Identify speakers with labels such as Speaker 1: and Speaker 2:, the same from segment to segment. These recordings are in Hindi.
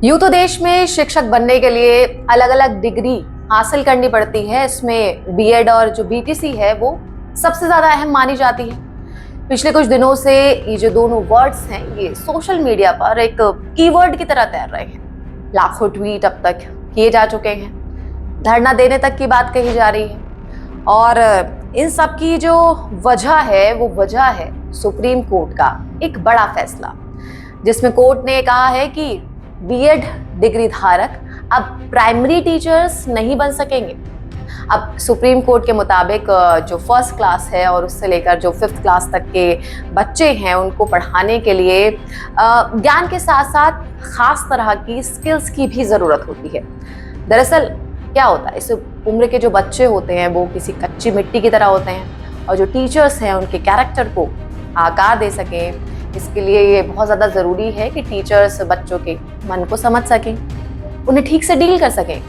Speaker 1: यूं तो देश में शिक्षक बनने के लिए अलग अलग डिग्री हासिल करनी पड़ती है। इसमें बीएड और जो बीटीसी है वो सबसे ज्यादा अहम मानी जाती है। पिछले कुछ दिनों से ये जो दोनों वर्ड्स हैं ये सोशल मीडिया पर एक कीवर्ड की तरह तैर रहे हैं। लाखों ट्वीट अब तक किए जा चुके हैं, धरना देने तक की बात कही जा रही है। और इन सब की जो वजह है वो वजह है सुप्रीम कोर्ट का एक बड़ा फैसला, जिसमें कोर्ट ने कहा है कि बीएड डिग्री धारक अब प्राइमरी टीचर्स नहीं बन सकेंगे। अब सुप्रीम कोर्ट के मुताबिक जो फर्स्ट क्लास है और उससे लेकर जो फिफ्थ क्लास तक के बच्चे हैं उनको पढ़ाने के लिए ज्ञान के साथ साथ खास तरह की स्किल्स की भी ज़रूरत होती है। दरअसल क्या होता है, इस उम्र के जो बच्चे होते हैं वो किसी कच्ची मिट्टी की तरह होते हैं और जो टीचर्स हैं उनके कैरेक्टर को आकार दे सकें, इसके लिए ये बहुत ज़्यादा ज़रूरी है कि टीचर्स बच्चों के मन को समझ सकें, उन्हें ठीक से डील कर सकें।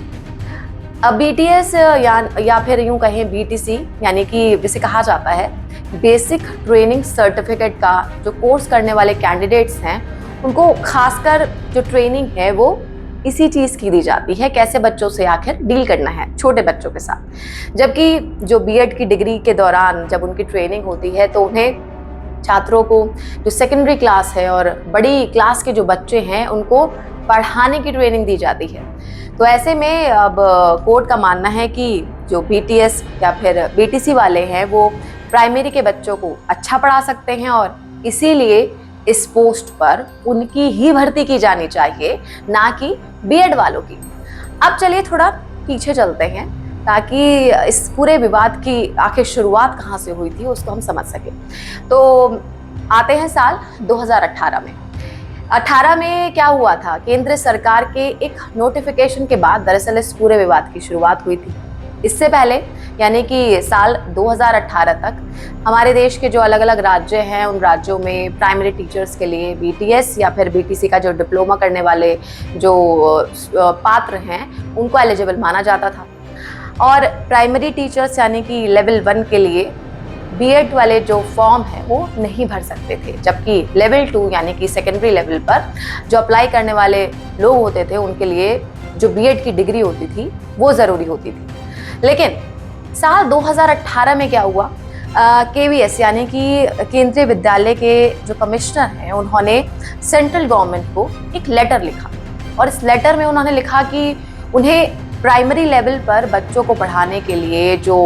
Speaker 1: अब बीटीएस या फिर यूं कहें बीटीसी यानी कि जिसे कहा जाता है बेसिक ट्रेनिंग सर्टिफिकेट का जो कोर्स करने वाले कैंडिडेट्स हैं उनको खासकर जो ट्रेनिंग है वो इसी चीज़ की दी जाती है, कैसे बच्चों से आखिर डील करना है, छोटे बच्चों के साथ। जबकि जो बीएड की डिग्री के दौरान जब उनकी ट्रेनिंग होती है तो उन्हें छात्रों को जो सेकेंडरी क्लास है और बड़ी क्लास के जो बच्चे हैं उनको पढ़ाने की ट्रेनिंग दी जाती है। तो ऐसे में अब कोर्ट का मानना है कि जो बीटीएस या फिर बीटीसी वाले हैं वो प्राइमरी के बच्चों को अच्छा पढ़ा सकते हैं और इसीलिए इस पोस्ट पर उनकी ही भर्ती की जानी चाहिए, ना कि बीएड वालों की। अब चलिए थोड़ा पीछे चलते हैं ताकि इस पूरे विवाद की आखिर शुरुआत कहाँ से हुई थी उसको हम समझ सकें। तो आते हैं साल 2018 में। 18 में क्या हुआ था, केंद्र सरकार के एक नोटिफिकेशन के बाद दरअसल इस पूरे विवाद की शुरुआत हुई थी। इससे पहले यानी कि साल 2018 तक हमारे देश के जो अलग अलग राज्य हैं उन राज्यों में प्राइमरी टीचर्स के लिए बीटीएस या फिर बीटीसी का जो डिप्लोमा करने वाले जो पात्र हैं उनको एलिजिबल माना जाता था। और प्राइमरी टीचर्स यानी कि लेवल 1 के लिए बीएड वाले जो फॉर्म है वो नहीं भर सकते थे, जबकि लेवल 2 यानी कि सेकेंडरी लेवल पर जो अप्लाई करने वाले लोग होते थे उनके लिए जो बीएड की डिग्री होती थी वो ज़रूरी होती थी। लेकिन साल 2018 में क्या हुआ, केवीएस यानी कि केंद्रीय विद्यालय के जो कमिश्नर हैं उन्होंने सेंट्रल गवर्नमेंट को एक लेटर लिखा और इस लेटर में उन्होंने लिखा कि उन्हें प्राइमरी लेवल पर बच्चों को पढ़ाने के लिए जो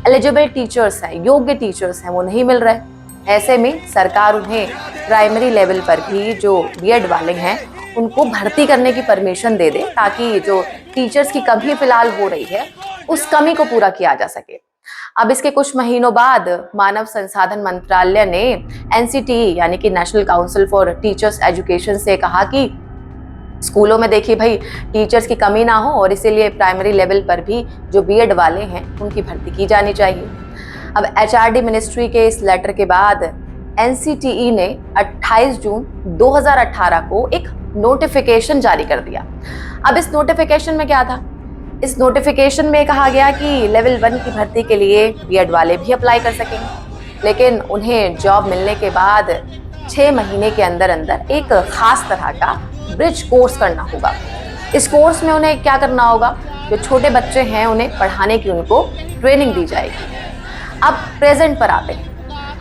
Speaker 1: एलिजिबल टीचर्स हैं, योग्य टीचर्स हैं, वो नहीं मिल रहे। ऐसे में सरकार उन्हें प्राइमरी लेवल पर भी जो बीएड वाले हैं उनको भर्ती करने की परमिशन दे दे ताकि जो टीचर्स की कमी फिलहाल हो रही है उस कमी को पूरा किया जा सके। अब इसके कुछ महीनों बाद मानव संसाधन मंत्रालय ने एनसीटीई यानी कि national council for teachers education से कहा कि स्कूलों में देखिए भाई टीचर्स की कमी ना हो और इसीलिए प्राइमरी लेवल पर भी जो बीएड वाले हैं उनकी भर्ती की जानी चाहिए। अब एचआरडी मिनिस्ट्री के इस लेटर के बाद एनसीटीई ने 28 जून 2018 को एक नोटिफिकेशन जारी कर दिया। अब इस नोटिफिकेशन में क्या था, इस नोटिफिकेशन में कहा गया कि लेवल 1 की भर्ती के लिए बीएड वाले भी अप्लाई कर सकेंगे, लेकिन उन्हें जॉब मिलने के बाद 6 महीने के अंदर अंदर एक खास तरह का ब्रिज कोर्स करना होगा। इस कोर्स में उन्हें क्या करना होगा, जो छोटे बच्चे हैं उन्हें पढ़ाने की उनको ट्रेनिंग दी जाएगी। अब प्रेजेंट पर आते हैं,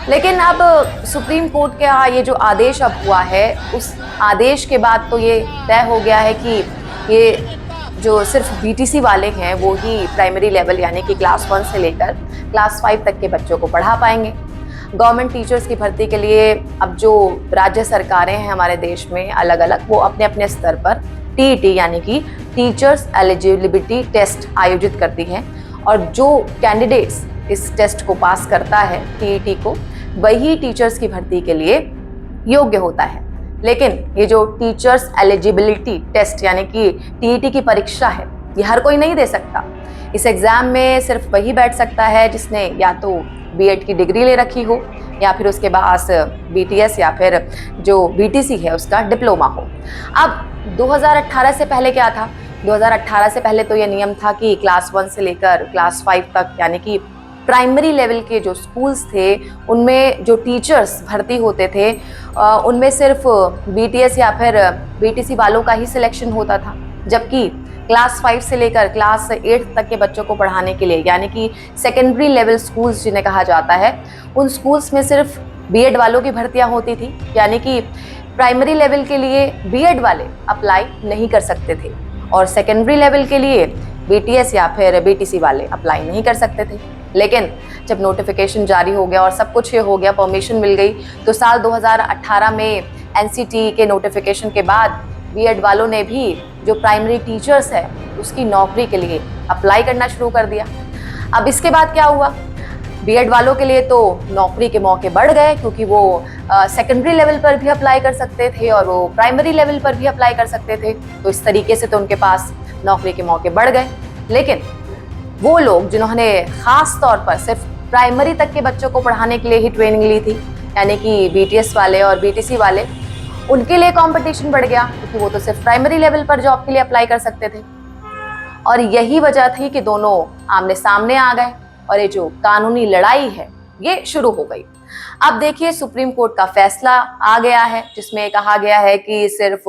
Speaker 1: लेकिन अब सुप्रीम कोर्ट का ये जो आदेश अब हुआ है उस आदेश के बाद तो ये तय हो गया है कि ये जो सिर्फ बीटीसी वाले हैं वो ही प्राइमरी लेवल यानी कि क्लास 1 से लेकर क्लास 5 तक के बच्चों को पढ़ा पाएंगे। गवर्नमेंट टीचर्स की भर्ती के लिए अब जो राज्य सरकारें हैं हमारे देश में अलग अलग वो अपने अपने स्तर पर टीईटी यानी कि टीचर्स एलिजिबिलिटी टेस्ट आयोजित करती हैं और जो कैंडिडेट्स इस टेस्ट को पास करता है टीईटी को वही टीचर्स की भर्ती के लिए योग्य होता है। लेकिन ये जो टीचर्स एलिजिबिलिटी टेस्ट यानी कि टीईटी की परीक्षा है ये हर कोई नहीं दे सकता। इस एग्ज़ाम में सिर्फ वही बैठ सकता है जिसने या तो बीएड की डिग्री ले रखी हो या फिर उसके पास बीटीएस या फिर जो बीटीसी है उसका डिप्लोमा हो। अब 2018 से पहले क्या था, 2018 से पहले तो ये नियम था कि क्लास 1 से लेकर क्लास 5 तक यानी कि प्राइमरी लेवल के जो स्कूल्स थे उनमें जो टीचर्स भर्ती होते थे उनमें सिर्फ बीटीएस या फिर बीटीसी वालों का ही सिलेक्शन होता था, जबकि क्लास 5 से लेकर क्लास 8 तक के बच्चों को पढ़ाने के लिए यानी कि सेकेंडरी लेवल स्कूल्स जिन्हें कहा जाता है, उन स्कूल्स में सिर्फ बीएड वालों की भर्तियां होती थी। यानी कि प्राइमरी लेवल के लिए बीएड वाले अप्लाई नहीं कर सकते थे और सेकेंडरी लेवल के लिए बीटीएस या फिर बीटीसी वाले अप्लाई नहीं कर सकते थे। लेकिन जब नोटिफिकेशन जारी हो गया और सब कुछ ये हो गया, परमिशन मिल गई, तो साल 2018 में एनसीटी के नोटिफिकेशन के बाद बीएड वालों ने भी जो प्राइमरी टीचर्स है उसकी नौकरी के लिए अप्लाई करना शुरू कर दिया। अब इसके बाद क्या हुआ, बीएड वालों के लिए तो नौकरी के मौके बढ़ गए, क्योंकि वो सेकेंडरी लेवल पर भी अप्लाई कर सकते थे और वो प्राइमरी लेवल पर भी अप्लाई कर सकते थे। तो इस तरीके से तो उनके पास नौकरी के मौके बढ़ गए। लेकिन वो लोग जिन्होंने खास तौर पर सिर्फ प्राइमरी तक के बच्चों को पढ़ाने के लिए ही ट्रेनिंग ली थी, यानी कि बीटीएस वाले और बीटीसी वाले, उनके लिए कंपटीशन बढ़ गया, क्योंकि वो तो सिर्फ प्राइमरी लेवल पर जॉब के लिए अप्लाई कर सकते थे। और यही वजह थी कि दोनों आमने सामने आ गए और ये जो कानूनी लड़ाई है ये शुरू हो गई। अब देखिए, सुप्रीम कोर्ट का फैसला आ गया है जिसमें कहा गया है कि सिर्फ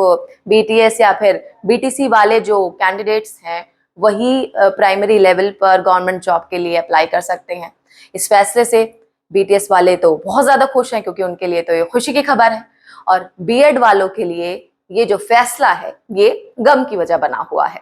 Speaker 1: बीटीएस या फिर बीटीसी वाले जो कैंडिडेट्स हैं वही प्राइमरी लेवल पर गवर्नमेंट जॉब के लिए अप्लाई कर सकते हैं। इस फैसले से बीटीएस वाले तो बहुत ज्यादा खुश हैं, क्योंकि उनके लिए तो ये खुशी की खबर है, और बीएड वालों के लिए ये जो फैसला है ये गम की वजह बना हुआ है।